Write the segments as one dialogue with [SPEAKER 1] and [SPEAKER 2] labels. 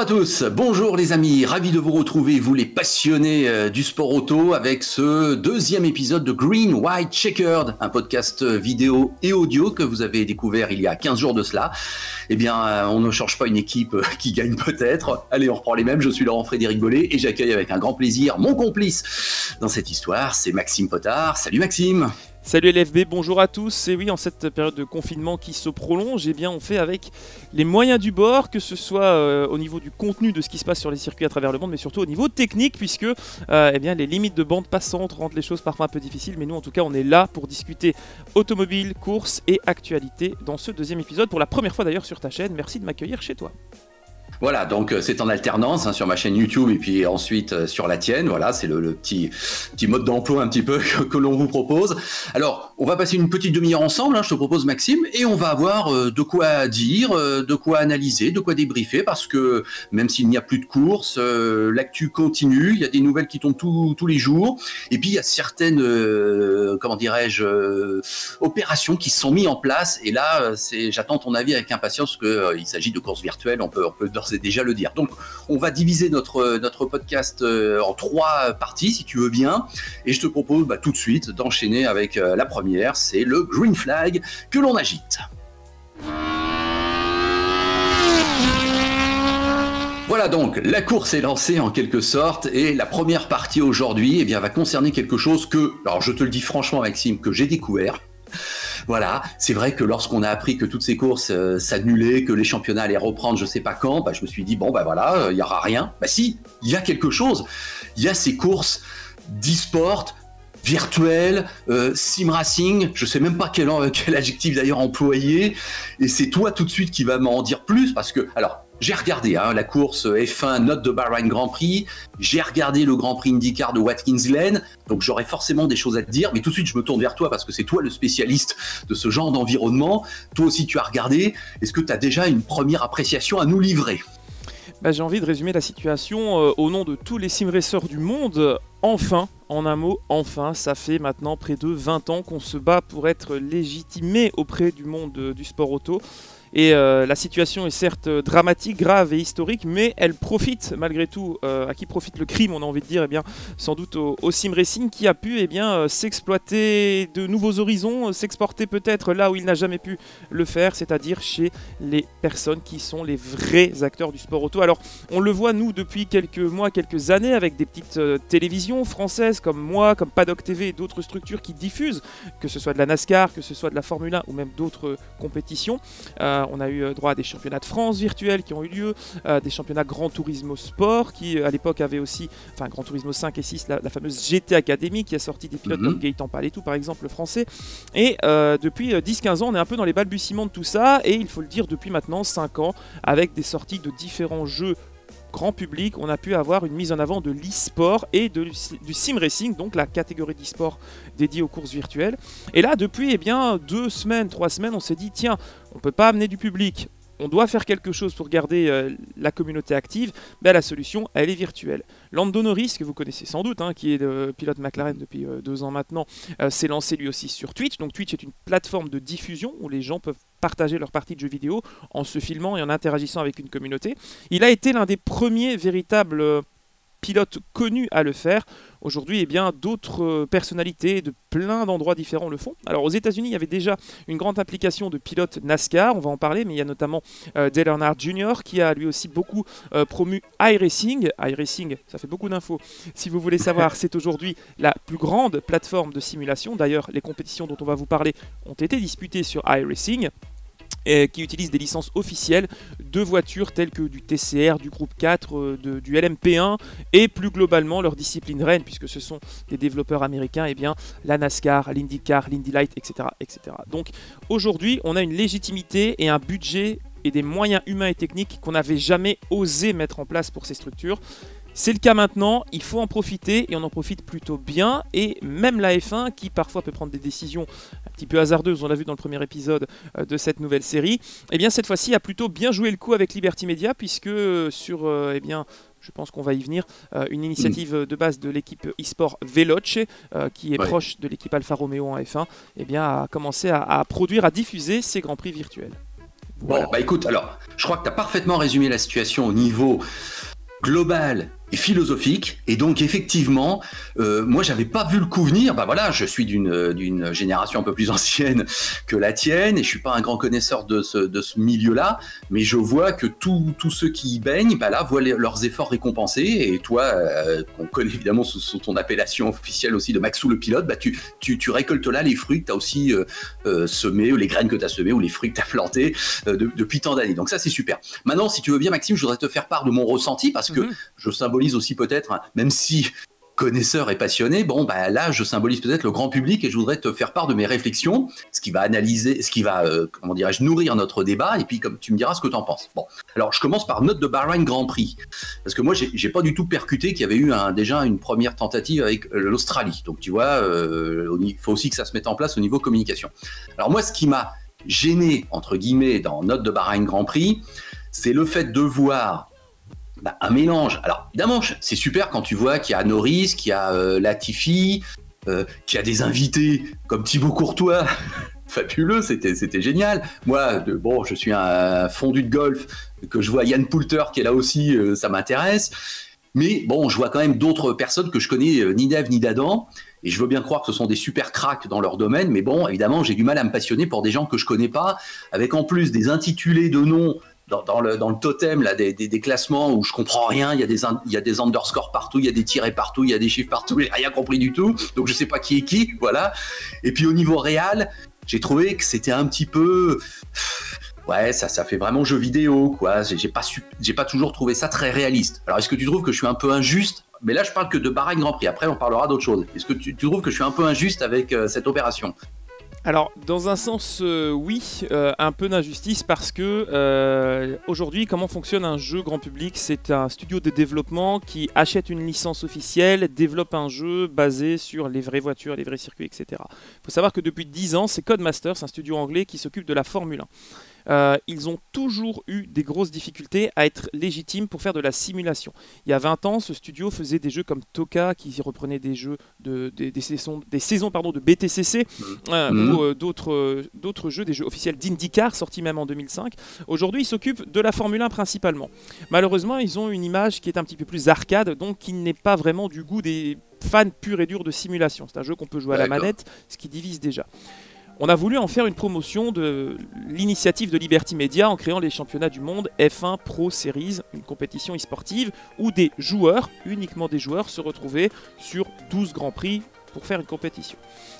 [SPEAKER 1] à tous, bonjour les amis, ravi de vous retrouver, vous les passionnés du sport auto, avec ce deuxième épisode de Green White Checkered, un podcast vidéo et audio que vous avez découvert il y a 15 jours de cela. Eh bien, on ne change pas une équipe qui gagne peut-être. Allez, on reprend les mêmes, je suis Laurent-Frédéric Bollet et j'accueille avec un grand plaisir mon complice dans cette histoire, c'est Maxime Potard. Salut Maxime.
[SPEAKER 2] Salut LFB, bonjour à tous. Et oui, en cette période de confinement qui se prolonge, eh bien, on fait avec les moyens du bord, que ce soit au niveau du contenu de ce qui se passe sur les circuits à travers le monde, mais surtout au niveau technique, puisque eh bien, les limites de bande passantes rendent les choses parfois un peu difficiles. Mais nous, en tout cas, on est là pour discuter automobile, course et actualité dans ce deuxième épisode, pour la première fois d'ailleurs sur ta chaîne. Merci de m'accueillir chez toi.
[SPEAKER 1] Voilà, donc c'est en alternance sur ma chaîne YouTube et puis ensuite sur la tienne. Voilà, c'est le petit mode d'emploi un petit peu que l'on vous propose. Alors, on va passer une petite demi-heure ensemble, je te propose Maxime, et on va avoir de quoi dire, de quoi analyser, de quoi débriefer, parce que même s'il n'y a plus de course, l'actu continue, il y a des nouvelles qui tombent tous les jours, et puis il y a certaines, opérations qui se sont mises en place, et là, j'attends ton avis avec impatience, parce qu'il s'agit de courses virtuelles, on peut d'ores et déjà le dire. Donc, on va diviser notre podcast en 3 parties, si tu veux bien. Et je te propose tout de suite d'enchaîner avec la première, c'est le green flag que l'on agite. Voilà donc, la course est lancée en quelque sorte et la première partie aujourd'hui va concerner quelque chose que, alors je te le dis franchement Maxime, que j'ai découvert. Voilà, c'est vrai que lorsqu'on a appris que toutes ces courses s'annulaient, que les championnats allaient reprendre je sais pas quand, je me suis dit voilà, il y aura rien. Si, il y a quelque chose. Il y a ces courses d'e-sport virtuel, sim racing, je sais même pas quel adjectif d'ailleurs employer, et c'est toi tout de suite qui va m'en dire plus, parce que, alors, j'ai regardé la course F1 Note de Bahreïn Grand Prix, j'ai regardé le Grand Prix IndyCar de Watkins Glen, donc j'aurai forcément des choses à te dire, mais tout de suite je me tourne vers toi parce que c'est toi le spécialiste de ce genre d'environnement. Toi aussi tu as regardé, est-ce que tu as déjà une première appréciation à nous livrer ?
[SPEAKER 2] J'ai envie de résumer la situation au nom de tous les sim racers du monde. Enfin, en un mot, enfin, ça fait maintenant près de 20 ans qu'on se bat pour être légitimé auprès du monde du sport auto. Et la situation est certes dramatique, grave et historique, mais elle profite malgré tout, à qui profite le crime, on a envie de dire, sans doute au sim racing qui a pu s'exploiter de nouveaux horizons, s'exporter peut-être là où il n'a jamais pu le faire, c'est-à-dire chez les personnes qui sont les vrais acteurs du sport auto. Alors on le voit nous depuis quelques mois, quelques années avec des petites télévisions françaises comme moi, comme Paddock TV et d'autres structures qui diffusent, que ce soit de la NASCAR, que ce soit de la Formule 1 ou même d'autres compétitions. On a eu droit à des championnats de France virtuels qui ont eu lieu, des championnats Gran Turismo Sport qui à l'époque avaient aussi, enfin Gran Turismo 5 et 6, la fameuse GT Academy qui a sorti des pilotes comme Gaëtan Paletou par exemple, le français. Et depuis 10-15 ans, on est un peu dans les balbutiements de tout ça, et il faut le dire depuis maintenant 5 ans, avec des sorties de différents jeux grand public, on a pu avoir une mise en avant de l'e-sport et du sim racing, donc la catégorie d'e-sport dédiée aux courses virtuelles. Et là, depuis 2 semaines, 3 semaines, on s'est dit, tiens, on ne peut pas amener du public, on doit faire quelque chose pour garder la communauté active. La solution, elle est virtuelle. Lando Norris, que vous connaissez sans doute, qui est le pilote McLaren depuis 2 ans maintenant, s'est lancé lui aussi sur Twitch. Donc Twitch est une plateforme de diffusion où les gens peuvent partager leur partie de jeux vidéo en se filmant et en interagissant avec une communauté. Il a été l'un des premiers véritables pilotes connus à le faire. Aujourd'hui, d'autres personnalités de plein d'endroits différents le font. Alors aux États-Unis, il y avait déjà une grande implication de pilotes NASCAR, on va en parler, mais il y a notamment Dale Earnhardt Jr. qui a lui aussi beaucoup promu iRacing. iRacing, ça fait beaucoup d'infos. Si vous voulez savoir, c'est aujourd'hui la plus grande plateforme de simulation. D'ailleurs, les compétitions dont on va vous parler ont été disputées sur iRacing, qui utilisent des licences officielles de voitures telles que du TCR, du groupe 4, du LMP1 et plus globalement leur discipline reine, puisque ce sont des développeurs américains, la NASCAR, l'IndyCar, l'Indy Light, etc., etc. Donc aujourd'hui, on a une légitimité et un budget et des moyens humains et techniques qu'on n'avait jamais osé mettre en place pour ces structures. C'est le cas maintenant, il faut en profiter et on en profite plutôt bien, et même la F1 qui parfois peut prendre des décisions un petit peu hasardeuses, on l'a vu dans le premier épisode de cette nouvelle série, cette fois-ci a plutôt bien joué le coup avec Liberty Media, puisque sur je pense qu'on va y venir, une initiative de base de l'équipe e-sport Veloce, qui est proche de l'équipe Alfa Romeo en F1, a commencé à produire, à diffuser ces Grands Prix virtuels.
[SPEAKER 1] Bon, bah écoute, alors, je crois que tu as parfaitement résumé la situation au niveau global et philosophique, et donc effectivement, moi j'avais pas vu le coup venir. Bah voilà, je suis d'une génération un peu plus ancienne que la tienne, et je suis pas un grand connaisseur de ce milieu-là, mais je vois que tous ceux qui y baignent, bah là, voient leurs efforts récompensés, et toi, qu'on connaît évidemment sous ton appellation officielle aussi de Maxou le pilote, bah tu récoltes là les fruits que tu as aussi semés, ou les graines que tu as semées, ou les fruits que tu as plantés depuis tant d'années. Donc ça, c'est super. Maintenant, si tu veux bien, Maxime, je voudrais te faire part de mon ressenti, parce que je symbolise aussi peut-être, même si connaisseur et passionné, bon bah là je symbolise peut-être le grand public, et je voudrais te faire part de mes réflexions, ce qui va analyser, ce qui va comment dirais-je, nourrir notre débat, et puis comme tu me diras ce que tu en penses. Bon, alors je commence par note de Bahreïn Grand Prix, parce que moi j'ai pas du tout percuté qu'il y avait eu déjà une première tentative avec l'Australie, donc tu vois, il faut aussi que ça se mette en place au niveau communication. Alors moi, ce qui m'a gêné entre guillemets dans note de Bahreïn Grand Prix, c'est le fait de voir un mélange. Alors évidemment, c'est super quand tu vois qu'il y a Norris, qu'il y a Latifi, qu'il y a des invités comme Thibaut Courtois, fabuleux, c'était génial. Moi, je suis un fondu de golf, que je vois Yann Poulter qui est là aussi, ça m'intéresse. Mais bon, je vois quand même d'autres personnes que je connais ni d'Ève ni d'Adam, et je veux bien croire que ce sont des super cracks dans leur domaine, mais bon, évidemment, j'ai du mal à me passionner pour des gens que je connais pas, avec en plus des intitulés de noms dans le totem là, des classements où je comprends rien. Il y a des underscores partout, il y a des tirets partout, il y a des chiffres partout, j'ai rien compris du tout, donc je sais pas qui est qui, voilà. Et puis au niveau réel, j'ai trouvé que c'était un petit peu... Ouais, ça fait vraiment jeu vidéo, quoi. J'ai pas toujours trouvé ça très réaliste. Alors, est-ce que tu trouves que je suis un peu injuste? Mais là, je parle que de Bahreïn Grand Prix. Après, on parlera d'autres choses. Est-ce que tu trouves que je suis un peu injuste avec cette opération?
[SPEAKER 2] Alors, dans un sens, oui, un peu d'injustice, parce que aujourd'hui, comment fonctionne un jeu grand public? C'est un studio de développement qui achète une licence officielle, développe un jeu basé sur les vraies voitures, les vrais circuits, etc. Il faut savoir que depuis 10 ans, c'est Codemasters, un studio anglais qui s'occupe de la Formule 1. Ils ont toujours eu des grosses difficultés à être légitimes pour faire de la simulation. Il y a 20 ans, ce studio faisait des jeux comme Toka, qui reprenait des jeux des saisons de BTCC, ou d'autres jeux, des jeux officiels d'IndyCar, sortis même en 2005. Aujourd'hui, ils s'occupent de la Formule 1 principalement. Malheureusement, ils ont une image qui est un petit peu plus arcade, donc qui n'est pas vraiment du goût des fans purs et durs de simulation. C'est un jeu qu'on peut jouer à la manette, ce qui divise déjà. On a voulu en faire une promotion de l'initiative de Liberty Media en créant les championnats du monde F1 Pro Series, une compétition e-sportive où des joueurs, uniquement des joueurs, se retrouvaient sur 12 grands prix pour faire une compétition.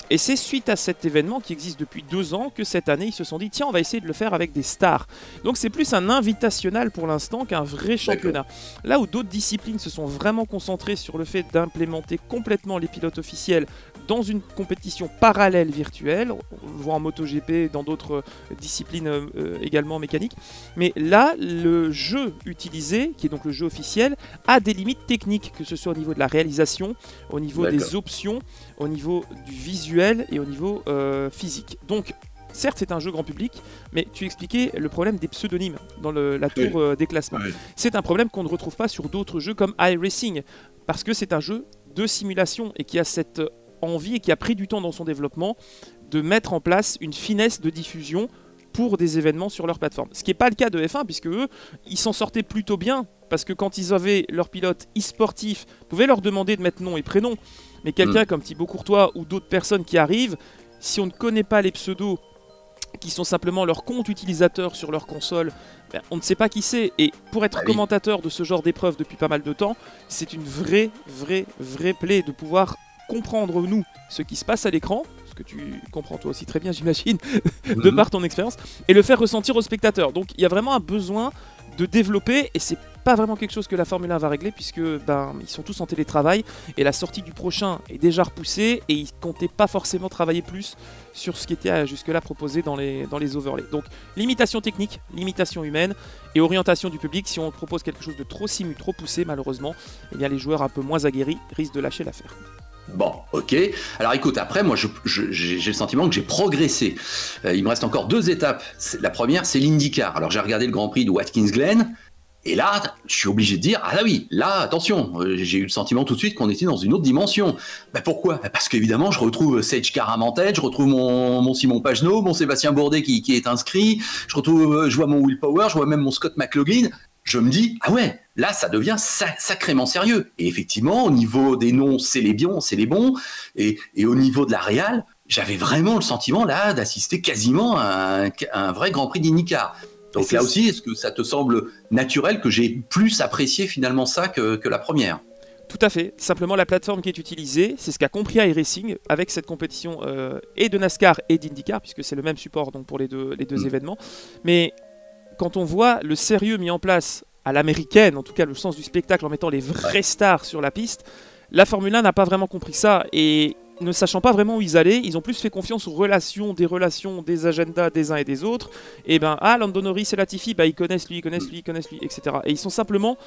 [SPEAKER 2] Et c'est suite à cet événement qui existe depuis 2 ans que cette année ils se sont dit tiens, on va essayer de le faire avec des stars. Donc c'est plus un invitationnel pour l'instant qu'un vrai championnat. Là où d'autres disciplines se sont vraiment concentrées sur le fait d'implémenter complètement les pilotes officiels dans une compétition parallèle virtuelle, on le voit en MotoGP et dans d'autres disciplines également mécaniques, mais là le jeu utilisé, qui est donc le jeu officiel, a des limites techniques, que ce soit au niveau de la réalisation, au niveau des options, au niveau du visuel et au niveau physique. Donc certes c'est un jeu grand public, mais tu expliquais le problème des pseudonymes dans la tour des classements. C'est un problème qu'on ne retrouve pas sur d'autres jeux comme iRacing, parce que c'est un jeu de simulation et qui a cette envie et qui a pris du temps dans son développement de mettre en place une finesse de diffusion pour des événements sur leur plateforme. Ce qui n'est pas le cas de F1, puisque eux, ils s'en sortaient plutôt bien, parce que quand ils avaient leur pilote e-sportif, ils pouvaient leur demander de mettre nom et prénom, mais quelqu'un comme Thibaut Courtois ou d'autres personnes qui arrivent, si on ne connaît pas les pseudos, qui sont simplement leur compte utilisateur sur leur console, ben, on ne sait pas qui c'est. Et pour être commentateur de ce genre d'épreuve depuis pas mal de temps, c'est une vraie plaie de pouvoir comprendre, nous, ce qui se passe à l'écran, ce que tu comprends toi aussi très bien, j'imagine, de par ton expérience, et le faire ressentir aux spectateurs. Donc il y a vraiment un besoin de développer, et c'est pas vraiment quelque chose que la Formule 1 va régler, puisque ils sont tous en télétravail, et la sortie du prochain est déjà repoussée, et ils comptaient pas forcément travailler plus sur ce qui était jusque-là proposé dans les overlays. Donc limitation technique, limitation humaine, et orientation du public. Si on propose quelque chose de trop simu, trop poussé, malheureusement, eh bien les joueurs un peu moins aguerris risquent de lâcher l'affaire.
[SPEAKER 1] Bon, ok. Alors écoute, après, moi, j'ai le sentiment que j'ai progressé. Il me reste encore 2 étapes. La première, c'est l'IndyCar. Alors j'ai regardé le Grand Prix de Watkins Glen. Et là, je suis obligé de dire, ah oui, là, attention, j'ai eu le sentiment tout de suite qu'on était dans une autre dimension. Bah pourquoi? Bah parce qu'évidemment, je retrouve Sage Karam en tête, je retrouve mon Simon Pagenaud, mon Sébastien Bourdet qui est inscrit, je vois mon Will Power, je vois même mon Scott McLaughlin. Je me dis, ah ouais, là, ça devient sacrément sérieux. Et effectivement, au niveau des noms, c'est les bons. Et au niveau de la réal, j'avais vraiment le sentiment, là, d'assister quasiment à un vrai Grand Prix d'IndyCar. Donc là aussi, est-ce que ça te semble naturel que j'ai plus apprécié finalement ça que la première?
[SPEAKER 2] Tout à fait. Simplement, la plateforme qui est utilisée, c'est ce qu'a compris iRacing avec cette compétition et de NASCAR et d'IndyCar, puisque c'est le même support donc, pour les deux événements. Mais quand on voit le sérieux mis en place à l'américaine, en tout cas le sens du spectacle en mettant les vraies stars sur la piste, la Formule 1 n'a pas vraiment compris ça. Et ne sachant pas vraiment où ils allaient, ils ont plus fait confiance aux relations, des agendas des uns et des autres. Et ben, Lando Norris et Latifi, ils connaissent lui, etc. Et ils sont simplement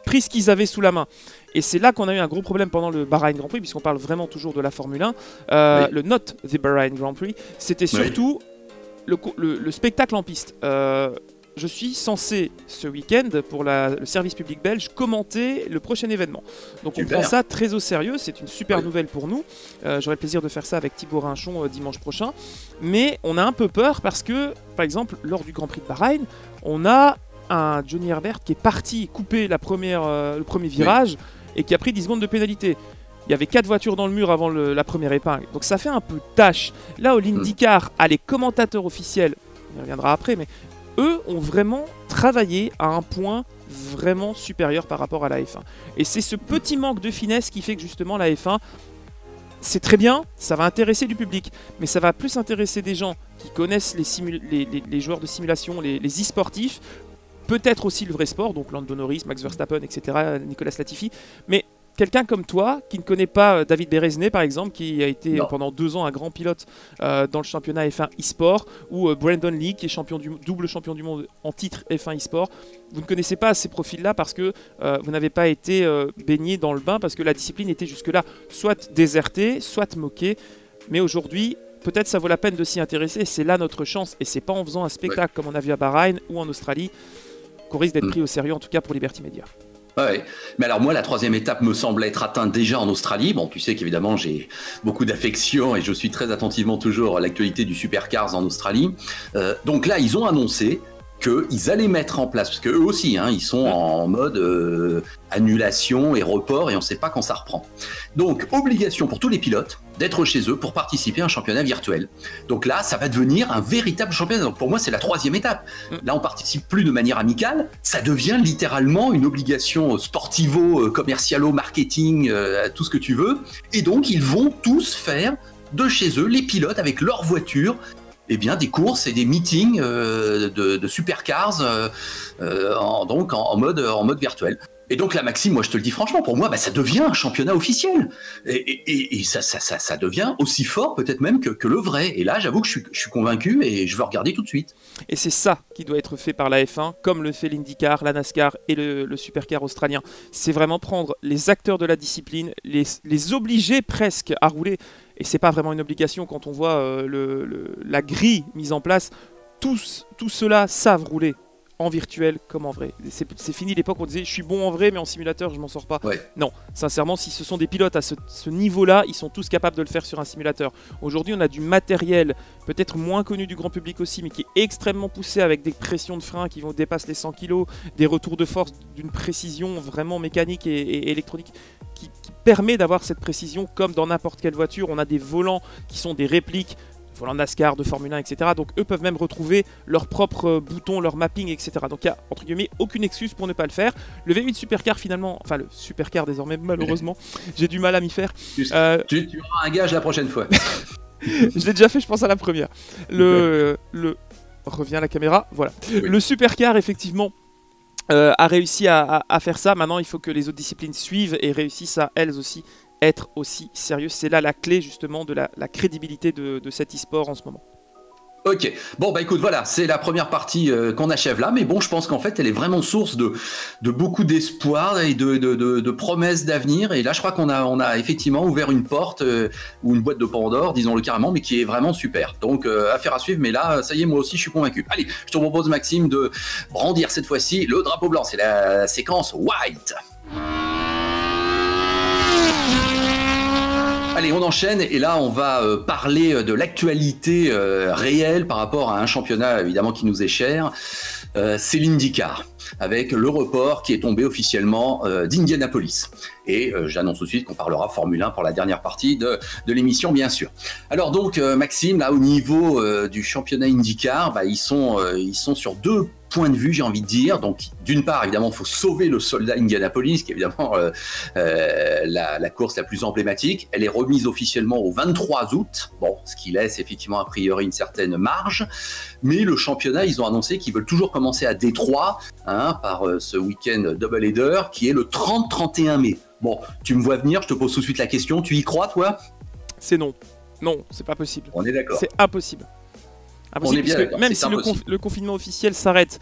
[SPEAKER 2] pris ce qu'ils avaient sous la main. Et c'est là qu'on a eu un gros problème pendant le Bahreïn Grand Prix, puisqu'on parle vraiment toujours de la Formule 1. Le Not the Bahrain Grand Prix, c'était surtout le spectacle en piste. Je suis censé, ce week-end, pour le service public belge, commenter le prochain événement. Donc on prend ça très au sérieux, c'est une super nouvelle pour nous. J'aurai le plaisir de faire ça avec Thibaut Rinchon dimanche prochain. Mais on a un peu peur parce que, par exemple, lors du Grand Prix de Bahreïn, on a un Johnny Herbert qui est parti couper le premier virage et qui a pris 10 secondes de pénalité. Il y avait 4 voitures dans le mur avant la première épingle. Donc ça fait un peu tâche. Là, au l'IndyCar, les commentateurs officiels, on y reviendra après, mais eux ont vraiment travaillé à un point vraiment supérieur par rapport à la F1. Et c'est ce petit manque de finesse qui fait que justement la F1, c'est très bien, ça va intéresser du public, mais ça va plus intéresser des gens qui connaissent les joueurs de simulation, les e-sportifs, peut-être aussi le vrai sport, donc Lando Norris, Max Verstappen, etc., Nicolas Latifi, mais quelqu'un comme toi, qui ne connaît pas David Berezné, par exemple, qui a été pendant 2 ans un grand pilote dans le championnat F1 e-sport, ou Brandon Lee, qui est double champion du monde en titre F1 e-sport. Vous ne connaissez pas ces profils-là parce que vous n'avez pas été baigné dans le bain, parce que la discipline était jusque-là soit désertée, soit moquée. Mais aujourd'hui, peut-être ça vaut la peine de s'y intéresser. C'est là notre chance, et c'est pas en faisant un spectacle comme on a vu à Bahreïn ou en Australie qu'on risque d'être pris au sérieux, en tout cas pour Liberty Media.
[SPEAKER 1] Ouais, mais alors moi la 3e étape me semble être atteinte déjà en Australie. Bon, tu sais qu'évidemment j'ai beaucoup d'affection et je suis très attentivement toujours à l'actualité du Supercars en Australie. Donc là ils ont annoncé qu'ils allaient mettre en place, parce qu'eux aussi ils sont en mode annulation et report et on ne sait pas quand ça reprend. Donc obligation pour tous les pilotes d'être chez eux pour participer à un championnat virtuel. Donc là ça va devenir un véritable championnat. Donc pour moi c'est la 3e étape. Là on participe plus de manière amicale, ça devient littéralement une obligation sportivo, commercialo, marketing, tout ce que tu veux. Et donc ils vont tous faire de chez eux, les pilotes avec leur voiture, des courses et des meetings de supercars en mode virtuel. Et donc la Maxime, moi je te le dis franchement, pour moi ça devient un championnat officiel. Et ça devient aussi fort peut-être même que le vrai. Et là j'avoue que je suis convaincu et je veux regarder tout de suite.
[SPEAKER 2] Et c'est ça qui doit être fait par la F1, comme le fait l'IndyCar, la NASCAR et le Supercar australien. C'est vraiment prendre les acteurs de la discipline, les obliger presque à rouler. Et c'est pas vraiment une obligation quand on voit la grille mise en place. Tous ceux-là savent rouler en virtuel comme en vrai. C'est fini l'époque où on disait je suis bon en vrai mais en simulateur je m'en sors pas. Non, sincèrement si ce sont des pilotes à ce niveau-là, ils sont tous capables de le faire sur un simulateur. Aujourd'hui on a du matériel, peut-être moins connu du grand public aussi, mais qui est extrêmement poussé avec des pressions de frein qui vont dépasser les 100 kg, des retours de force d'une précision vraiment mécanique et électronique qui permet d'avoir cette précision comme dans n'importe quelle voiture. On a des volants qui sont des répliques, volants NASCAR, de Formule 1, etc. Donc eux peuvent même retrouver leurs propres boutons, leur mapping, etc. Donc il n'y a, entre guillemets, aucune excuse pour ne pas le faire. Le V8 Supercar finalement, enfin le Supercar désormais malheureusement, j'ai du mal à m'y faire.
[SPEAKER 1] Tu auras un gage la prochaine fois.
[SPEAKER 2] Je l'ai déjà fait, je pense à la première. Revient la caméra, voilà. Oui. Le Supercar effectivement a réussi à faire ça. Maintenant il faut que les autres disciplines suivent et réussissent à elles aussi être aussi sérieux. C'est là la clé justement de la crédibilité de cet e-sport en ce moment.
[SPEAKER 1] Ok, bon bah écoute, voilà, c'est la première partie qu'on achève là, mais bon, je pense qu'en fait, elle est vraiment source de beaucoup d'espoir et de promesses d'avenir. Et là, je crois qu'on a effectivement ouvert une porte ou une boîte de Pandore, disons-le carrément, mais qui est vraiment super. Donc, affaire à suivre, mais là, ça y est, moi aussi, je suis convaincu. Allez, je te propose, Maxime, de brandir cette fois-ci le drapeau blanc. C'est la séquence White. Allez, on enchaîne et là, on va parler de l'actualité réelle par rapport à un championnat évidemment qui nous est cher. C'est l'IndyCar, avec le report qui est tombé officiellement d'Indianapolis. Et j'annonce tout de suite qu'on parlera Formule 1 pour la dernière partie de l'émission, bien sûr. Alors donc, Maxime, là, au niveau du championnat IndyCar, bah, ils sont sur deux points de vue, j'ai envie de dire. Donc, d'une part, évidemment, il faut sauver le soldat Indianapolis, qui est évidemment la course la plus emblématique. Elle est remise officiellement au 23 août, bon, ce qui laisse effectivement a priori une certaine marge. Mais le championnat, ils ont annoncé qu'ils veulent toujours commencer à Détroit, par ce week-end double-header, qui est le 30-31 mai. Bon, tu me vois venir, je te pose tout de suite la question, tu y crois, toi?
[SPEAKER 2] C'est non. Non, c'est pas possible.
[SPEAKER 1] On est d'accord.
[SPEAKER 2] C'est impossible.
[SPEAKER 1] On est bien d'accord.
[SPEAKER 2] Même si le confinement officiel s'arrête,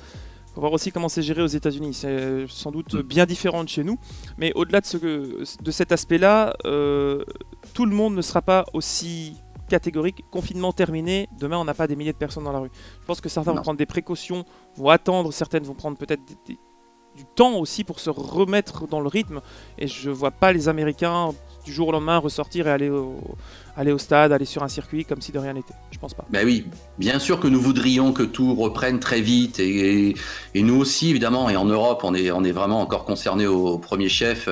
[SPEAKER 2] il faut voir aussi comment c'est géré aux États-Unis. C'est sans doute bien différent de chez nous. Mais au-delà de cet aspect-là, tout le monde ne sera pas aussi catégorique. Confinement terminé, demain on n'a pas des milliers de personnes dans la rue. Je pense que certains vont prendre des précautions, vont attendre, certaines vont prendre peut-être du temps aussi pour se remettre dans le rythme. Et je vois pas les Américains du jour au lendemain ressortir et aller au stade, aller sur un circuit comme si de rien n'était. Je pense pas.
[SPEAKER 1] Ben oui, bien sûr que nous voudrions que tout reprenne très vite et nous aussi évidemment, et en Europe on est vraiment encore concernés au premier chef.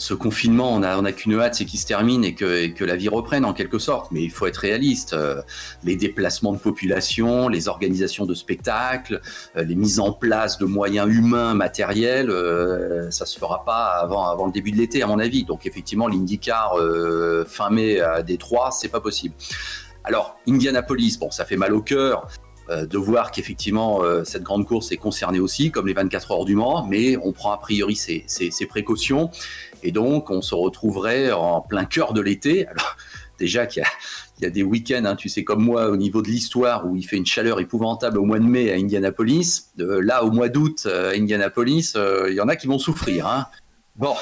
[SPEAKER 1] Ce confinement, on a qu'une hâte, c'est qu'il se termine et que la vie reprenne en quelque sorte. Mais il faut être réaliste. Les déplacements de population, les organisations de spectacles, les mises en place de moyens humains, matériels, ça se fera pas avant le début de l'été, à mon avis. Donc effectivement, l'IndyCar fin mai à Détroit, c'est pas possible. Alors, Indianapolis, bon, ça fait mal au cœur de voir qu'effectivement cette grande course est concernée aussi, comme les 24 heures du Mans, mais on prend a priori ses précautions. Et donc, on se retrouverait en plein cœur de l'été. Alors, déjà qu'il y a des week-ends, tu sais, comme moi, au niveau de l'histoire, où il fait une chaleur épouvantable au mois de mai à Indianapolis. Là, au mois d'août, à Indianapolis, il y en a qui vont souffrir. Bon.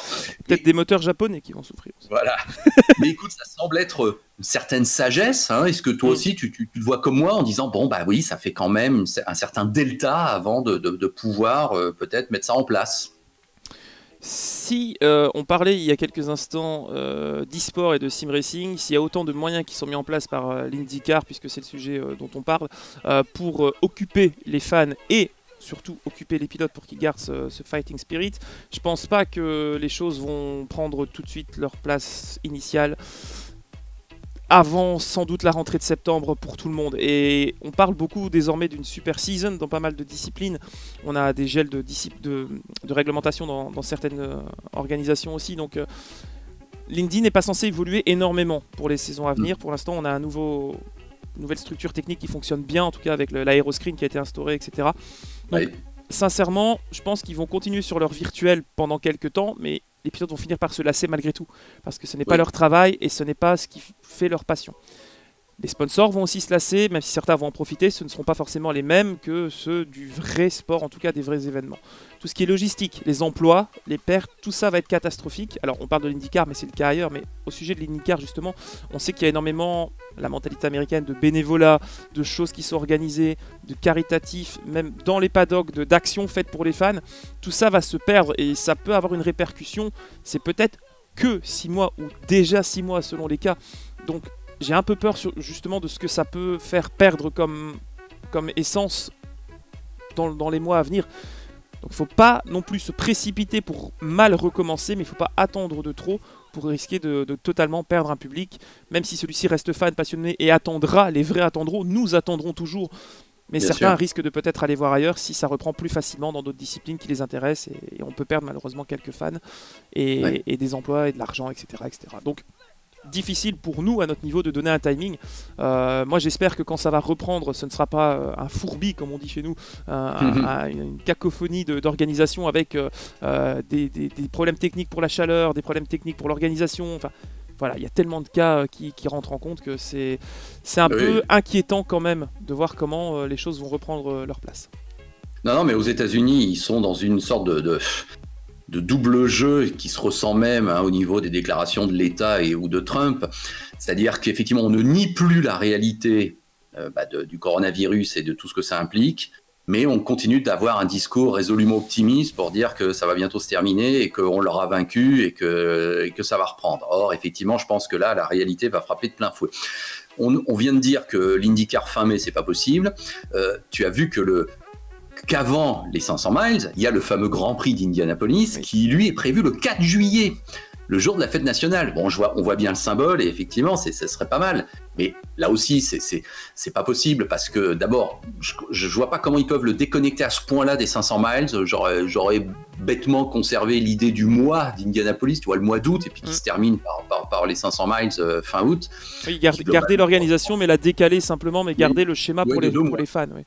[SPEAKER 2] Peut-être des moteurs japonais qui vont souffrir aussi.
[SPEAKER 1] Voilà. Mais écoute, ça semble être une certaine sagesse. Est-ce que toi aussi, tu te vois comme moi en disant, bon, bah oui, ça fait quand même un certain delta avant de pouvoir peut-être mettre ça en place?
[SPEAKER 2] Si on parlait il y a quelques instants d'e-sport et de sim racing, s'il y a autant de moyens qui sont mis en place par l'IndyCar, puisque c'est le sujet dont on parle, pour occuper les fans et surtout occuper les pilotes pour qu'ils gardent ce fighting spirit, je pense pas que les choses vont prendre tout de suite leur place initiale avant sans doute la rentrée de septembre pour tout le monde. Et on parle beaucoup désormais d'une super season dans pas mal de disciplines. On a des gels de réglementation dans certaines organisations aussi. Donc l'Indy n'est pas censé évoluer énormément pour les saisons à venir. Pour l'instant, on a une nouvelle structure technique qui fonctionne bien, en tout cas avec l'aéroscreen qui a été instauré, etc. Donc, sincèrement, je pense qu'ils vont continuer sur leur virtuel pendant quelques temps, mais les pilotes vont finir par se lasser malgré tout, parce que ce n'est pas leur travail et ce n'est pas ce qui fait leur passion. Les sponsors vont aussi se lasser, même si certains vont en profiter, ce ne seront pas forcément les mêmes que ceux du vrai sport, en tout cas des vrais événements. Tout ce qui est logistique, les emplois, les pertes, tout ça va être catastrophique. Alors on parle de l'IndyCar, mais c'est le cas ailleurs, mais au sujet de l'IndyCar justement, on sait qu'il y a énormément la mentalité américaine de bénévolat, de choses qui sont organisées, de caritatifs, même dans les paddocks, d'actions faites pour les fans. Tout ça va se perdre et ça peut avoir une répercussion, c'est peut-être que 6 mois ou déjà 6 mois selon les cas. Donc j'ai un peu peur justement de ce que ça peut faire perdre comme essence dans les mois à venir. Donc il ne faut pas non plus se précipiter pour mal recommencer, mais il ne faut pas attendre de trop pour risquer de totalement perdre un public. Même si celui-ci reste fan, passionné et attendra, les vrais attendront, nous attendrons toujours. Mais
[SPEAKER 1] Bien
[SPEAKER 2] certains
[SPEAKER 1] sûr.
[SPEAKER 2] risquent de peut-être aller voir ailleurs si ça reprend plus facilement dans d'autres disciplines qui les intéressent. Et on peut perdre malheureusement quelques fans et des emplois et de l'argent, etc., etc. Donc difficile pour nous à notre niveau de donner un timing. Moi j'espère que quand ça va reprendre, ce ne sera pas un fourbi comme on dit chez nous, une cacophonie d'organisation avec des problèmes techniques pour la chaleur, des problèmes techniques pour l'organisation. Enfin, voilà, il y a tellement de cas qui rentrent en compte que c'est un peu inquiétant quand même de voir comment les choses vont reprendre leur place.
[SPEAKER 1] Non, mais aux États-Unis, ils sont dans une sorte de double jeu qui se ressent même au niveau des déclarations de l'État ou de Trump. C'est-à-dire qu'effectivement, on ne nie plus la réalité du coronavirus et de tout ce que ça implique, mais on continue d'avoir un discours résolument optimiste pour dire que ça va bientôt se terminer et qu'on l'aura vaincu et que ça va reprendre. Or, effectivement, je pense que là, la réalité va frapper de plein fouet. On vient de dire que l'IndyCar fin mai, c'est pas possible. Tu as vu qu'avant les 500 miles, il y a le fameux Grand Prix d'Indianapolis qui, lui, est prévu le 4 juillet, le jour de la fête nationale. Bon, on voit bien le symbole et effectivement, ça serait pas mal. Mais là aussi, c'est pas possible parce que d'abord, je vois pas comment ils peuvent le déconnecter à ce point-là des 500 miles. J'aurais bêtement conservé l'idée du mois d'Indianapolis, tu vois, le mois d'août, et puis qui se termine par les 500 miles fin août.
[SPEAKER 2] Oui, garder l'organisation, mais la décaler simplement, mais garder le schéma pour les fans. Oui.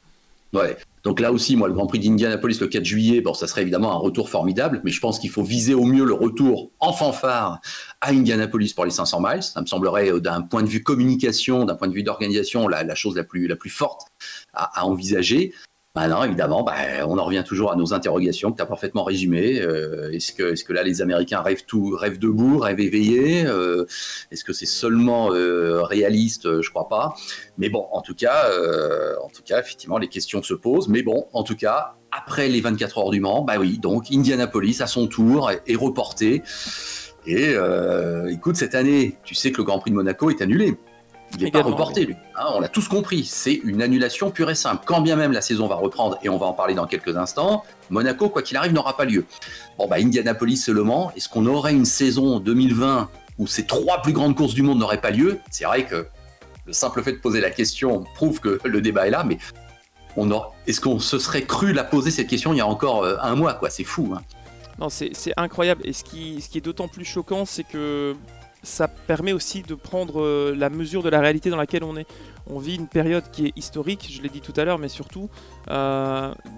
[SPEAKER 1] Ouais. Donc là aussi, moi, le Grand Prix d'Indianapolis le 4 juillet, bon, ça serait évidemment un retour formidable, mais je pense qu'il faut viser au mieux le retour en fanfare à Indianapolis pour les 500 miles. Ça me semblerait, d'un point de vue communication, d'un point de vue d'organisation, la chose la plus forte à envisager. Maintenant, évidemment, on en revient toujours à nos interrogations que tu as parfaitement résumées. Est-ce que là, les Américains rêvent debout, rêvent éveillés Est-ce que c'est seulement réaliste? Je crois pas. Mais bon, en tout cas, effectivement, les questions se posent. Mais bon, en tout cas, après les 24 heures du Mans, oui, donc Indianapolis, à son tour, est reporté. Et écoute, cette année, tu sais que le Grand Prix de Monaco est annulé. Il n'est pas reporté, lui. On l'a tous compris. C'est une annulation pure et simple. Quand bien même la saison va reprendre, et on va en parler dans quelques instants, Monaco, quoi qu'il arrive, n'aura pas lieu. Bon, Indianapolis et Le Mans, est-ce qu'on aurait une saison 2020 où ces 3 plus grandes courses du monde n'auraient pas lieu? C'est vrai que le simple fait de poser la question prouve que le débat est là, mais est-ce qu'on se serait cru la poser cette question il y a encore un mois, quoi? C'est fou, hein.
[SPEAKER 2] Non, c'est incroyable. Et ce qui est d'autant plus choquant, c'est que ça permet aussi de prendre la mesure de la réalité dans laquelle on est. On vit une période qui est historique, je l'ai dit tout à l'heure, mais surtout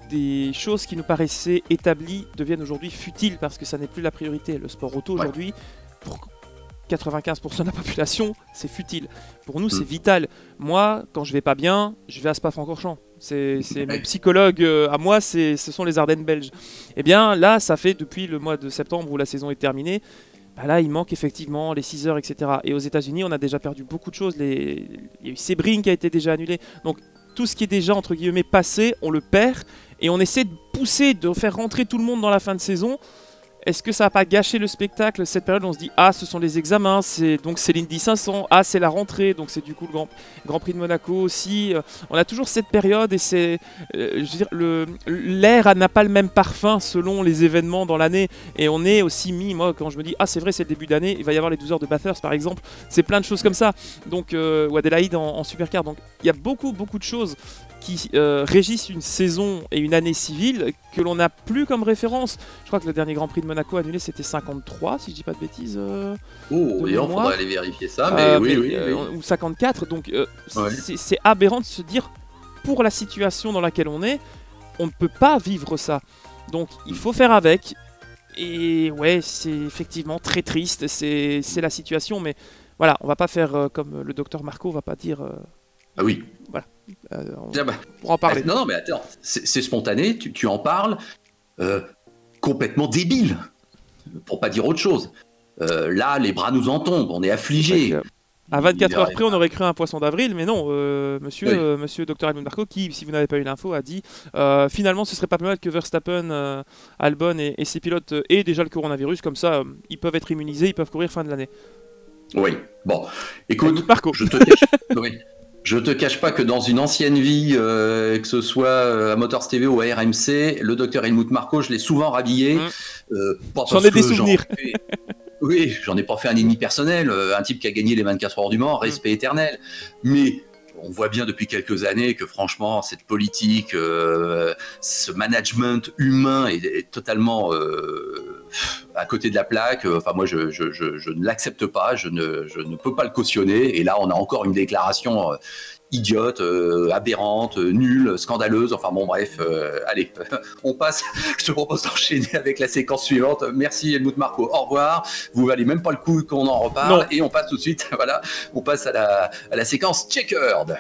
[SPEAKER 2] des choses qui nous paraissaient établies deviennent aujourd'hui futiles parce que ça n'est plus la priorité. Le sport auto aujourd'hui, pour 95% de la population, c'est futile. Pour nous, c'est vital. Moi, quand je vais pas bien, je vais à Spa-Francorchamps. C'est mon psychologue à moi, ce sont les Ardennes belges. Et bien là, ça fait depuis le mois de septembre où la saison est terminée. Là, il manque effectivement les 6 heures, etc. Et aux États-Unis, on a déjà perdu beaucoup de choses. Il y a eu Sebring qui a été déjà annulé. Donc, tout ce qui est déjà, entre guillemets, passé, on le perd. Et on essaie de pousser, de faire rentrer tout le monde dans la fin de saison. Est-ce que ça n'a pas gâché le spectacle, cette période où on se dit « Ah, ce sont les examens, donc c'est l'Indy 500, ah, c'est la rentrée, donc c'est du coup le Grand Prix de Monaco aussi. » On a toujours cette période et c'est, je veux dire, l'air n'a pas le même parfum selon les événements dans l'année. Et on est aussi moi, quand je me dis « Ah, c'est vrai, c'est le début d'année, il va y avoir les 12 heures de Bathurst par exemple. » C'est plein de choses comme ça. Donc, ou Adélaïde en supercar. Donc, il y a beaucoup de choses qui régissent une saison et une année civile que l'on n'a plus comme référence. Je crois que le dernier Grand Prix de Monaco annulé, c'était 53, si je dis pas de bêtises.
[SPEAKER 1] Il faudrait aller vérifier ça, mais oui.
[SPEAKER 2] Ou 54, donc c'est aberrant de se dire, pour la situation dans laquelle on ne peut pas vivre ça. Donc il faut faire avec. Et ouais, c'est effectivement très triste, c'est la situation, mais voilà, on va pas faire comme le docteur Marco, on va pas dire...
[SPEAKER 1] Ah oui.
[SPEAKER 2] Voilà. Pour en parler.
[SPEAKER 1] Non, mais attends, c'est spontané, tu en parles, complètement débile, pour pas dire autre chose. Là, les bras nous en tombent, on est affligés.
[SPEAKER 2] À 24 heures près, on aurait cru un poisson d'avril, mais non, monsieur Dr. Helmut Marko, qui, si vous n'avez pas eu l'info, a dit finalement, ce serait pas plus mal que Verstappen, Albon et ses pilotes aient déjà le coronavirus, comme ça, ils peuvent être immunisés, ils peuvent courir fin de l'année.
[SPEAKER 1] Oui, bon, écoute, je te cache pas que dans une ancienne vie, que ce soit à Motors TV ou à RMC, le docteur Helmut Marko, je l'ai souvent rhabillé.
[SPEAKER 2] J'en ai des souvenirs.
[SPEAKER 1] Oui, j'en ai pas fait un ennemi personnel. Un type qui a gagné les 24 heures du Mans, respect éternel. Mais on voit bien depuis quelques années que franchement, cette politique, ce management humain est totalement à côté de la plaque. Enfin, moi, je ne l'accepte pas, je ne peux pas le cautionner. Et là, on a encore une déclaration idiote, aberrante, nulle, scandaleuse. Enfin bon, bref, allez, on passe. Je te propose d'enchaîner avec la séquence suivante. Merci Helmut Marko, au revoir. Vous valez même pas le coup qu'on en reparle. Non. Et on passe tout de suite, voilà, on passe à la séquence checkered.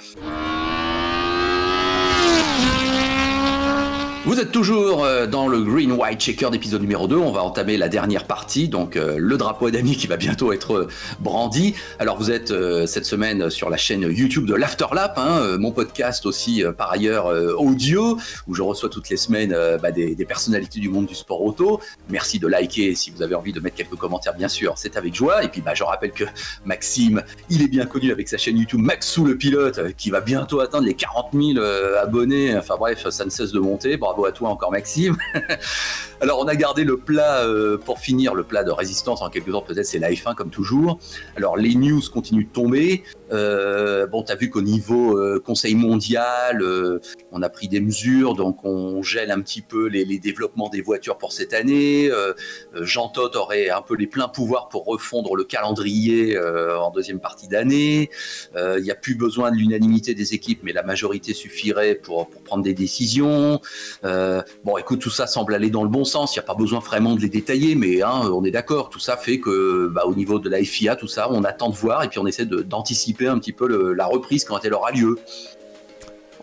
[SPEAKER 1] Vous êtes toujours dans le Green White Checker d'épisode numéro 2. On va entamer la dernière partie, donc le drapeau d'amis qui va bientôt être brandi. Alors vous êtes cette semaine sur la chaîne YouTube de l'Afterlap, mon podcast aussi par ailleurs audio, où je reçois toutes les semaines des personnalités du monde du sport auto. Merci de liker si vous avez envie de mettre quelques commentaires, bien sûr, c'est avec joie. Et puis je rappelle que Maxime, il est bien connu avec sa chaîne YouTube Maxou le pilote, qui va bientôt atteindre les 40 000 abonnés. Enfin bref, ça ne cesse de monter. Bravo à toi encore Maxime. Alors on a gardé le plat pour finir, le plat de résistance en quelque sorte, peut-être c'est la F1 comme toujours. Alors les news continuent de tomber. Bon, t'as vu qu'au niveau Conseil mondial, on a pris des mesures, donc on gèle un petit peu les développements des voitures pour cette année. Jean Todt aurait un peu les pleins pouvoirs pour refondre le calendrier en deuxième partie d'année. Il n'y a plus besoin de l'unanimité des équipes, mais la majorité suffirait pour prendre des décisions. Bon, écoute, tout ça semble aller dans le bon sens. Il n'y a pas besoin vraiment de les détailler, mais on est d'accord. Tout ça fait que, au niveau de la FIA, tout ça, on attend de voir et puis on essaie d'anticiper un petit peu la reprise quand elle aura lieu.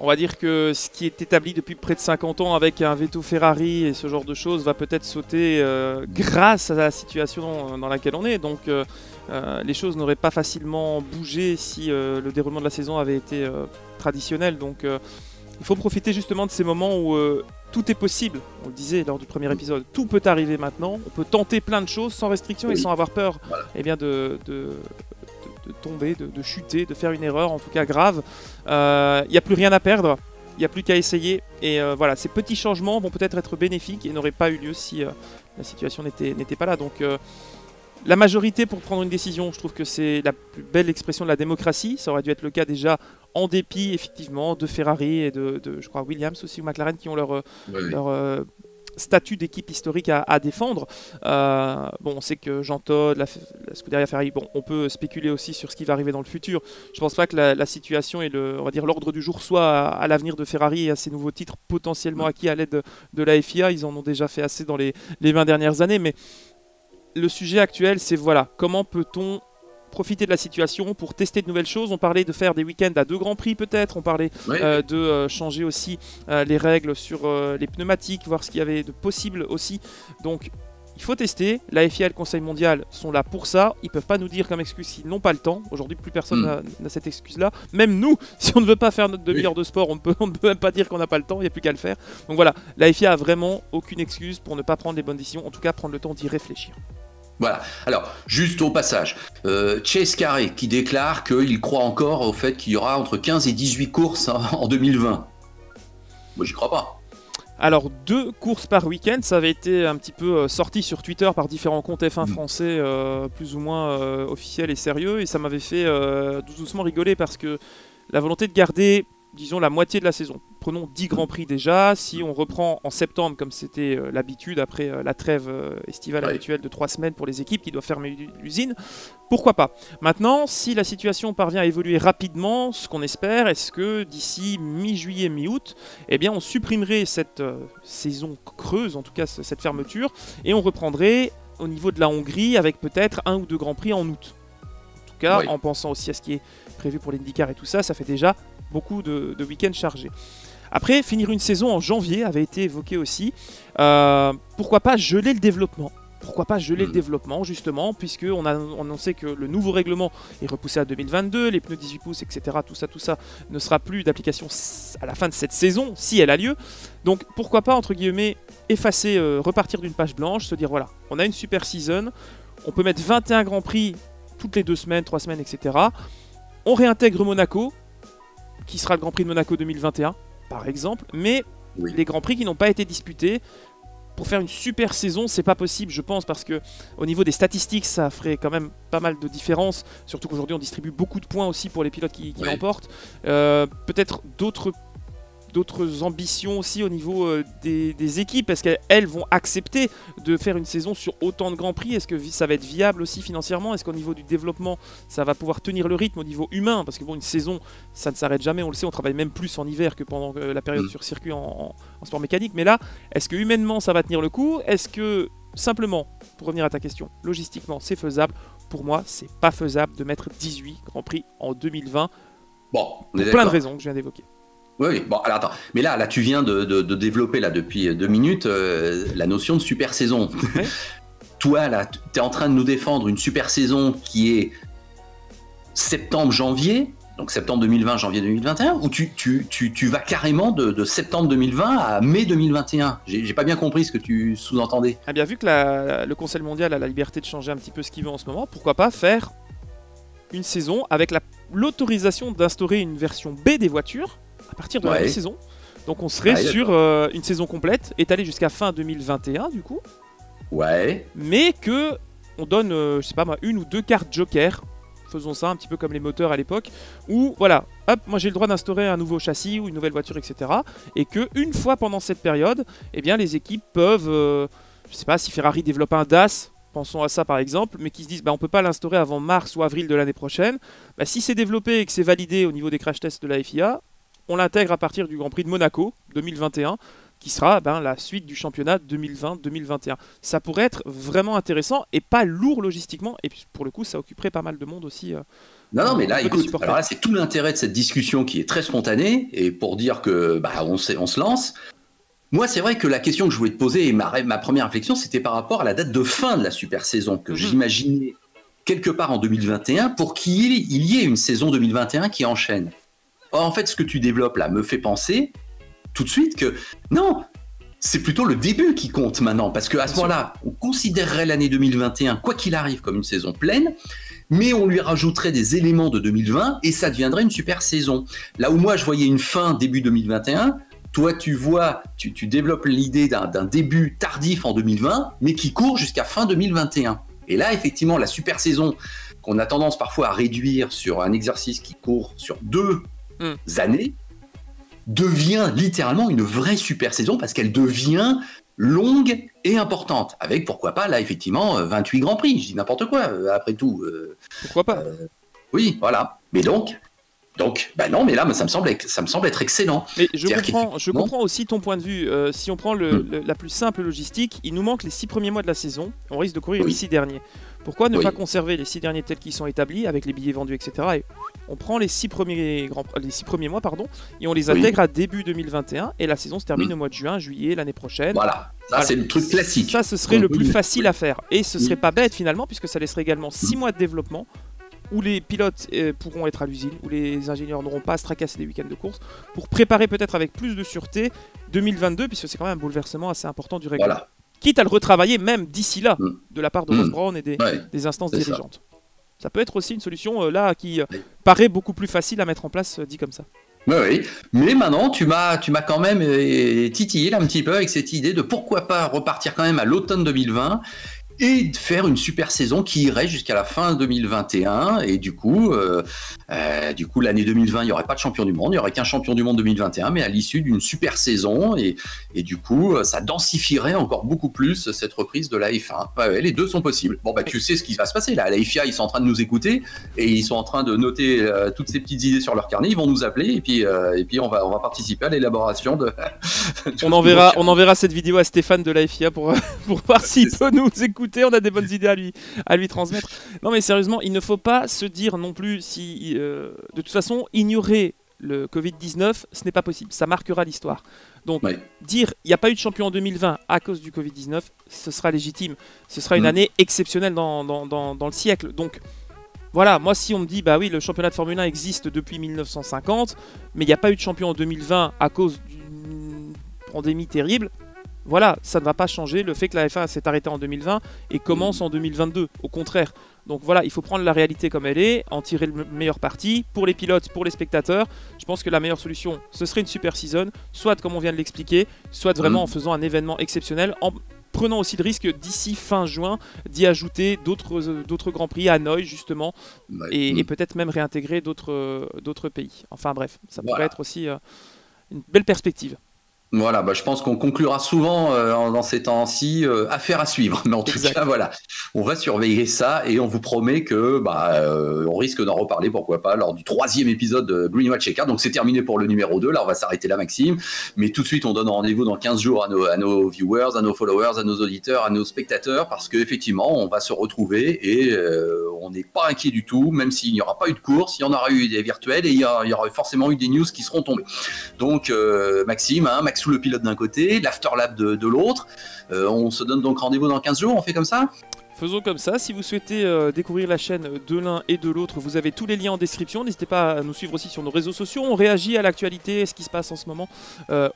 [SPEAKER 2] On va dire que ce qui est établi depuis près de 50 ans avec un veto Ferrari et ce genre de choses va peut-être sauter grâce à la situation dans laquelle on est. Donc les choses n'auraient pas facilement bougé si le déroulement de la saison avait été traditionnel. Donc il faut profiter justement de ces moments où tout est possible. On le disait lors du premier épisode, tout peut arriver maintenant. On peut tenter plein de choses sans restriction et sans avoir peur de tomber, de chuter, de faire une erreur, en tout cas grave. Il n'y a plus rien à perdre, il n'y a plus qu'à essayer. Et voilà, ces petits changements vont peut-être être bénéfiques et n'auraient pas eu lieu si la situation n'était pas là. Donc la majorité pour prendre une décision, je trouve que c'est la plus belle expression de la démocratie. Ça aurait dû être le cas déjà en dépit, effectivement, de Ferrari et de je crois, Williams aussi ou McLaren qui ont leur statut d'équipe historique à défendre. Bon, on sait que Jean Todt, la Scuderia Ferrari, bon, on peut spéculer aussi sur ce qui va arriver dans le futur. Je pense pas que la situation et on va dire l'ordre du jour soit à l'avenir de Ferrari et à ces nouveaux titres potentiellement acquis à l'aide de la FIA. Ils en ont déjà fait assez dans les 20 dernières années, mais le sujet actuel, c'est voilà, comment peut-on profiter de la situation pour tester de nouvelles choses. On parlait de faire des week-ends à 2 grands prix peut-être, on parlait de changer aussi les règles sur les pneumatiques, voir ce qu'il y avait de possible aussi. Donc il faut tester, la FIA et le Conseil mondial sont là pour ça, ils ne peuvent pas nous dire comme excuse qu'ils n'ont pas le temps. Aujourd'hui plus personne n'a cette excuse-là, même nous, si on ne veut pas faire notre demi-heure de sport, on ne peut même pas dire qu'on n'a pas le temps, il n'y a plus qu'à le faire. Donc voilà, la FIA a vraiment aucune excuse pour ne pas prendre les bonnes décisions, en tout cas prendre le temps d'y réfléchir.
[SPEAKER 1] Voilà, alors juste au passage, Chase Carey qui déclare qu'il croit encore au fait qu'il y aura entre 15 et 18 courses en 2020. Moi j'y crois pas.
[SPEAKER 2] Alors 2 courses par week-end, ça avait été un petit peu sorti sur Twitter par différents comptes F1 français plus ou moins officiels et sérieux, et ça m'avait fait doucement rigoler parce que la volonté de garder, disons, la moitié de la saison. Prenons 10 Grands Prix déjà, si on reprend en septembre comme c'était l'habitude après la trêve estivale habituelle de 3 semaines pour les équipes qui doivent fermer l'usine, pourquoi pas. Maintenant, si la situation parvient à évoluer rapidement, ce qu'on espère, est-ce que d'ici mi-juillet, mi-août, eh bien on supprimerait cette saison creuse, en tout cas cette fermeture, et on reprendrait au niveau de la Hongrie avec peut-être 1 ou 2 Grands Prix en août. En tout cas, en pensant aussi à ce qui est prévu pour l'IndyCar et tout ça, ça fait déjà beaucoup de week-ends chargés. Après, finir une saison en janvier avait été évoqué aussi. Pourquoi pas geler le développement ? Pourquoi pas geler le développement, justement, puisqu'on a annoncé que le nouveau règlement est repoussé à 2022, les pneus 18 pouces, etc., tout ça ne sera plus d'application à la fin de cette saison, si elle a lieu. Donc pourquoi pas, entre guillemets, effacer, repartir d'une page blanche, se dire, voilà, on a une super season, on peut mettre 21 Grands Prix toutes les 2 semaines, 3 semaines, etc. On réintègre Monaco, qui sera le Grand Prix de Monaco 2021, par exemple, mais les Grands Prix qui n'ont pas été disputés, pour faire une super saison, c'est pas possible, je pense, parce que au niveau des statistiques, ça ferait quand même pas mal de différence, surtout qu'aujourd'hui on distribue beaucoup de points aussi pour les pilotes qui l'emportent. Peut-être d'autres d'autres ambitions aussi au niveau des équipes? Est-ce qu'elles vont accepter de faire une saison sur autant de grands prix? Est-ce que ça va être viable aussi financièrement? Est-ce qu'au niveau du développement, ça va pouvoir tenir le rythme au niveau humain? Parce que bon, une saison, ça ne s'arrête jamais, on le sait, on travaille même plus en hiver que pendant la période sur circuit en sport mécanique. Mais là, est-ce que humainement, ça va tenir le coup? Est-ce que, simplement, pour revenir à ta question, logistiquement, c'est faisable? Pour moi, c'est pas faisable de mettre 18 Grands Prix en 2020.
[SPEAKER 1] Bon, on est
[SPEAKER 2] pour plein de raisons que je viens d'évoquer.
[SPEAKER 1] Oui, bon, alors attends, mais là tu viens de développer là depuis 2 minutes la notion de super saison.
[SPEAKER 2] Ouais.
[SPEAKER 1] Toi, là, tu es en train de nous défendre une super saison qui est septembre-janvier, donc septembre 2020, janvier 2021, ou tu vas carrément de septembre 2020 à mai 2021? J'ai pas bien compris ce que tu sous-entendais.
[SPEAKER 2] Eh bien, vu que le Conseil mondial a la liberté de changer un petit peu ce qu'il veut en ce moment, pourquoi pas faire une saison avec l'autorisation d'instaurer une version B des voitures à partir de la mi-saison. Donc on serait sur une saison complète, étalée jusqu'à fin 2021 du coup.
[SPEAKER 1] Ouais.
[SPEAKER 2] Mais que on donne, je sais pas moi, 1 ou 2 cartes joker. Faisons ça un petit peu comme les moteurs à l'époque, où voilà, hop, moi j'ai le droit d'instaurer un nouveau châssis ou une nouvelle voiture, etc. Et que une fois pendant cette période, eh bien les équipes peuvent, je sais pas si Ferrari développe un DAS. Pensons à ça par exemple, mais qui se disent bah, on peut pas l'instaurer avant mars ou avril de l'année prochaine. Bah, si c'est développé et que c'est validé au niveau des crash tests de la FIA, on l'intègre à partir du Grand Prix de Monaco 2021, qui sera la suite du championnat 2020-2021. Ça pourrait être vraiment intéressant et pas lourd logistiquement, et puis pour le coup ça occuperait pas mal de monde aussi.
[SPEAKER 1] Non, mais là, écoute, alors là, c'est tout l'intérêt de cette discussion qui est très spontanée, et pour dire que on se lance. Moi, c'est vrai que la question que je voulais te poser, et ma première réflexion, c'était par rapport à la date de fin de la super saison, que j'imaginais quelque part en 2021, pour qu'il y ait une saison 2021 qui enchaîne. Or, en fait, ce que tu développes là me fait penser tout de suite que non, c'est plutôt le début qui compte maintenant, parce qu'à ce moment-là, on considérerait l'année 2021, quoi qu'il arrive, comme une saison pleine, mais on lui rajouterait des éléments de 2020, et ça deviendrait une super saison. Là où moi, je voyais une fin début 2021, toi, tu développes l'idée d'un début tardif en 2020, mais qui court jusqu'à fin 2021. Et là, effectivement, la super saison qu'on a tendance parfois à réduire sur un exercice qui court sur 2 années, devient littéralement une vraie super saison parce qu'elle devient longue et importante. Avec, pourquoi pas, là, effectivement, 28 Grands Prix. Je dis n'importe quoi, après tout.
[SPEAKER 2] Pourquoi pas
[SPEAKER 1] oui, voilà. Mais donc, non, mais là, ça me semble être excellent.
[SPEAKER 2] Mais je comprends aussi ton point de vue. Si on prend la plus simple logistique, il nous manque les 6 premiers mois de la saison. On risque de courir les 6 derniers. Pourquoi ne pas conserver les 6 derniers tels qu'ils sont établis, avec les billets vendus, etc. Et on prend les 6 premiers mois, et on les intègre à début 2021, et la saison se termine au mois de juin, juillet, l'année prochaine.
[SPEAKER 1] Voilà, c'est le truc classique.
[SPEAKER 2] Ça, ce serait le plus facile à faire. Et ce serait pas bête finalement, puisque ça laisserait également 6 mois de développement, où les pilotes pourront être à l'usine, où les ingénieurs n'auront pas à se tracasser des week-ends de course, pour préparer peut-être avec plus de sûreté 2022, puisque c'est quand même un bouleversement assez important du règlement. Voilà. Quitte à le retravailler même d'ici là, de la part de Ross Brown et des instances dirigeantes. Ça peut être aussi une solution là qui paraît beaucoup plus facile à mettre en place, dit comme ça.
[SPEAKER 1] Oui, mais maintenant tu m'as quand même titillé là, un petit peu avec cette idée de pourquoi pas repartir quand même à l'automne 2020 et de faire une super saison qui irait jusqu'à la fin 2021, et du coup l'année 2020 il n'y aurait pas de champion du monde, il n'y aurait qu'un champion du monde 2021, mais à l'issue d'une super saison, et du coup ça densifierait encore beaucoup plus cette reprise de la F1. Ouais, les deux sont possibles. Bon tu sais ce qui va se passer là, la FIA ils sont en train de nous écouter et ils sont en train de noter toutes ces petites idées sur leur carnet, ils vont nous appeler et puis on va participer à l'élaboration de
[SPEAKER 2] on enverra cette vidéo à Stéphane de la FIA pour voir s'il peut nous écouter. On a des bonnes idées à lui transmettre. Non mais sérieusement, il ne faut pas se dire non plus si de toute façon ignorer le Covid-19, ce n'est pas possible, ça marquera l'histoire. Donc dire il n'y a pas eu de champion en 2020 à cause du Covid-19, ce sera légitime, ce sera une année exceptionnelle dans le siècle. Donc voilà, moi si on me dit bah oui, le championnat de Formule 1 existe depuis 1950, mais il n'y a pas eu de champion en 2020 à cause d'une pandémie terrible, voilà, ça ne va pas changer le fait que la F1 s'est arrêtée en 2020 et commence en 2022, au contraire. Donc voilà, il faut prendre la réalité comme elle est, en tirer le meilleur parti pour les pilotes, pour les spectateurs. Je pense que la meilleure solution, ce serait une super season, soit comme on vient de l'expliquer, soit vraiment en faisant un événement exceptionnel, en prenant aussi le risque d'ici fin juin d'y ajouter d'autres grands prix à Hanoï justement, et peut-être même réintégrer d'autres pays. Enfin bref, ça pourrait être aussi une belle perspective.
[SPEAKER 1] Voilà, je pense qu'on conclura souvent dans ces temps-ci affaire à suivre. Mais en tout cas, voilà, on va surveiller ça et on vous promet que on risque d'en reparler, pourquoi pas, lors du 3e épisode de Greenwald Checker. Donc c'est terminé pour le numéro 2. Là, on va s'arrêter là, Maxime. Mais tout de suite, on donne rendez-vous dans 15 jours à nos viewers, à nos followers, à nos auditeurs, à nos spectateurs, parce qu'effectivement, on va se retrouver et on n'est pas inquiet du tout, même s'il n'y aura pas eu de course, il y en aura eu des virtuels et il y aura forcément eu des news qui seront tombées. Donc, Maxime, Max sous le pilote d'un côté, l'Afterlab de l'autre. On se donne donc rendez-vous dans 15 jours, on fait comme ça ?
[SPEAKER 2] Faisons comme ça. Si vous souhaitez découvrir la chaîne de l'un et de l'autre, vous avez tous les liens en description. N'hésitez pas à nous suivre aussi sur nos réseaux sociaux. On réagit à l'actualité, ce qui se passe en ce moment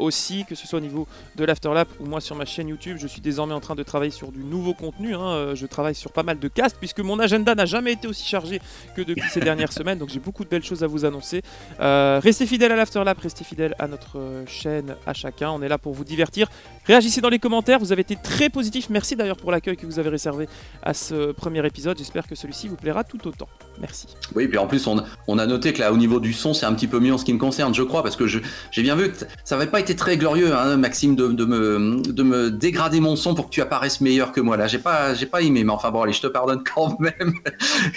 [SPEAKER 2] aussi, que ce soit au niveau de l'Afterlap ou moi sur ma chaîne YouTube. Je suis désormais en train de travailler sur du nouveau contenu. Je travaille sur pas mal de casts puisque mon agenda n'a jamais été aussi chargé que depuis ces dernières semaines. Donc j'ai beaucoup de belles choses à vous annoncer. Restez fidèles à l'Afterlap, restez fidèles à notre chaîne, à chacun. On est là pour vous divertir. Réagissez dans les commentaires. Vous avez été très positifs. Merci d'ailleurs pour l'accueil que vous avez réservé à ce premier épisode. J'espère que celui-ci vous plaira tout autant. Merci.
[SPEAKER 1] Oui, puis en plus, on a noté que là, au niveau du son, c'est un petit peu mieux en ce qui me concerne, je crois, parce que j'ai bien vu que ça n'avait pas été très glorieux, Maxime, de me dégrader mon son pour que tu apparaisses meilleur que moi. Là, j'ai pas aimé, mais enfin bon, allez, je te pardonne quand même.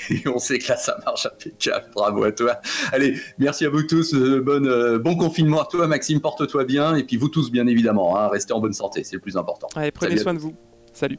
[SPEAKER 1] Et on sait que là, ça marche impeccable. Bravo à toi. Allez, merci à vous tous. Bon confinement à toi, Maxime. Porte-toi bien. Et puis vous tous, bien évidemment, restez en bonne santé, c'est le plus important.
[SPEAKER 2] Allez, prenez soin de vous. Salut.